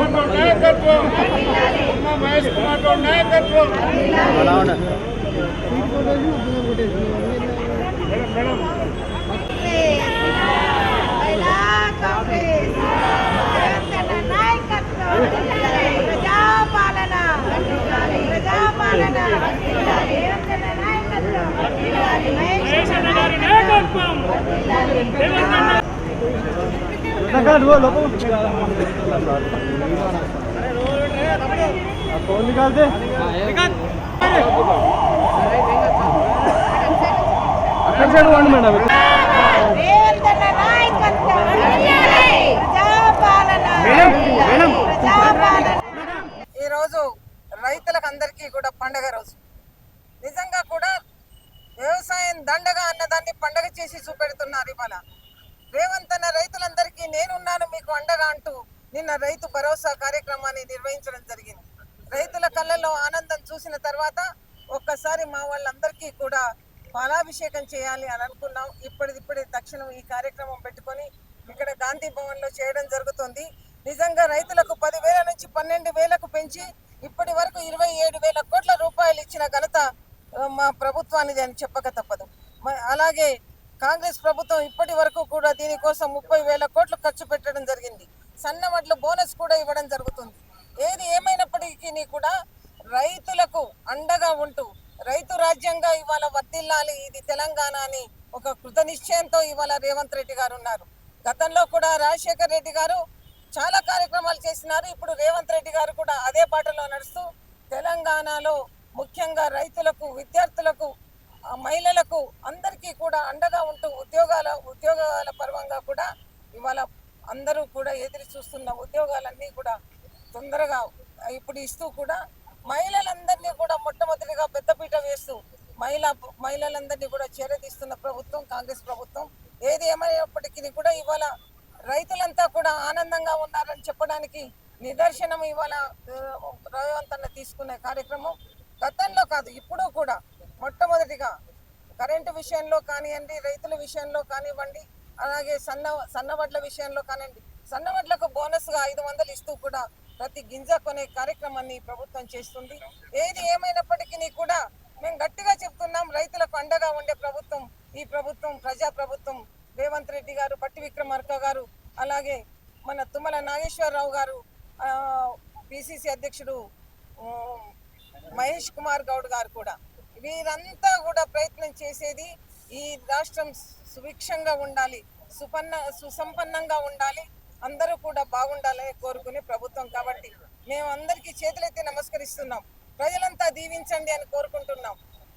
నాయకత్వం మహేష్ కుమార్ గౌడ్ నాయకత్వం कौन निकालते ఈ రోజు రైతులకు అందరికీ కూడా పండగ రోజు. నిజంగా కూడా వ్యవసాయం దండగా అన్నదాన్ని పండగ చేసి చూపెడుతున్నారు. ఇవాళ రేవంత్ అన్న రైతులందరికీ నేనున్నాను మీకు అండగా అంటూ నిన్న రైతు భరోసా కార్యక్రమాన్ని నిర్వహించడం జరిగింది. రైతుల కళ్ళల్లో ఆనందం చూసిన తర్వాత ఒక్కసారి మా వాళ్ళందరికీ కూడా పాలాభిషేకం చేయాలి అని అనుకున్నాం. ఇప్పుడే తక్షణం ఈ కార్యక్రమం పెట్టుకొని ఇక్కడ గాంధీ భవన్ లో చేయడం జరుగుతుంది. నిజంగా రైతులకు 10,000 నుంచి 12,000కు పెంచి ఇప్పటి వరకు 27,000 కోట్ల రూపాయలు ఇచ్చిన ఘనత మా ప్రభుత్వానిది అని చెప్పక తప్పదు. అలాగే కాంగ్రెస్ ప్రభుత్వం ఇప్పటి వరకు కూడా దీనికోసం 30,000 కోట్లు ఖర్చు పెట్టడం జరిగింది. సన్న వడ్ల బోనస్ కూడా ఇవ్వడం జరుగుతుంది. ఏది ఏమైనప్పటికీ కూడా రైతులకు అండగా ఉంటూ రైతు రాజ్యంగా ఇవాళ వర్ధిల్లాలి ఇది తెలంగాణ అని ఒక కృత నిశ్చయంతో ఇవాళ రేవంత్ రెడ్డి గారు ఉన్నారు. గతంలో కూడా రాజశేఖర్ రెడ్డి గారు చాలా కార్యక్రమాలు చేసినారు. ఇప్పుడు రేవంత్ రెడ్డి గారు కూడా అదే బాటలో నడుస్తూ తెలంగాణలో ముఖ్యంగా రైతులకు, విద్యార్థులకు, మహిళలకు అందరికీ కూడా అండగా ఉంటూ ఉద్యోగాల పర్వంగా కూడా ఇవాళ అందరూ కూడా ఎదురు చూస్తున్న ఉద్యోగాలన్నీ కూడా తొందరగా ఇప్పుడు ఇస్తూ కూడా మహిళలందరినీ కూడా మొట్టమొదటిగా పెద్దపీట వేస్తూ మహిళలందరినీ కూడా చేరదీస్తున్న ప్రభుత్వం కాంగ్రెస్ ప్రభుత్వం. ఏది ఏమైనప్పటికీ కూడా ఇవాళ రైతులంతా కూడా ఆనందంగా ఉన్నారని చెప్పడానికి నిదర్శనం ఇవాళ రేవంత్ అన్న తీసుకునే కార్యక్రమం. గతంలో కాదు ఇప్పుడు కూడా మొట్టమొదటిగా కరెంటు విషయంలో కానివ్వండి, రైతుల విషయంలో కానివ్వండి, అలాగే సన్నవడ్ల విషయంలో కానివ్వండి, సన్నవడ్లకు బోనస్గా 500 ఇస్తూ కూడా ప్రతి గింజ కొనే కార్యక్రమాన్ని ప్రభుత్వం చేస్తుంది. ఏది ఏమైనప్పటికీ కూడా మేము గట్టిగా చెప్తున్నాం, రైతులకు అండగా ఉండే ప్రభుత్వం ఈ ప్రభుత్వం, ప్రజా ప్రభుత్వం. రేవంత్ రెడ్డి గారు, పట్టి విక్రమార్క గారు, అలాగే మన తుమ్మల నాగేశ్వరరావు గారు, పిసిసి అధ్యక్షుడు మహేష్ కుమార్ గౌడ్ గారు కూడా వీరంతా కూడా ప్రయత్నం చేసేది ఈ రాష్ట్రం సుభిక్షంగా ఉండాలి, సుసంపన్నంగా ఉండాలి, అందరూ కూడా బాగుండాలని కోరుకునే ప్రభుత్వం. కాబట్టి మేము అందరికీ చేతులెత్తి నమస్కరిస్తున్నాం. ప్రజలంతా దీవించండి అని కోరుకుంటున్నాం.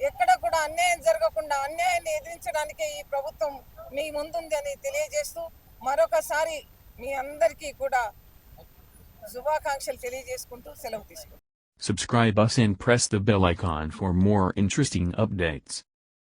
ఎక్కడ కూడా అన్యాయం జరగకుండా అన్యాయాన్ని ఎదిరించడానికే ఈ ప్రభుత్వం మీ ముందుంది అని తెలియజేస్తూ మరొకసారి మీ అందరికీ కూడా శుభాకాంక్షలు తెలియజేసుకుంటూ సెలవు తీసుకుంటాం. Subscribe us and press the bell icon for more interesting updates.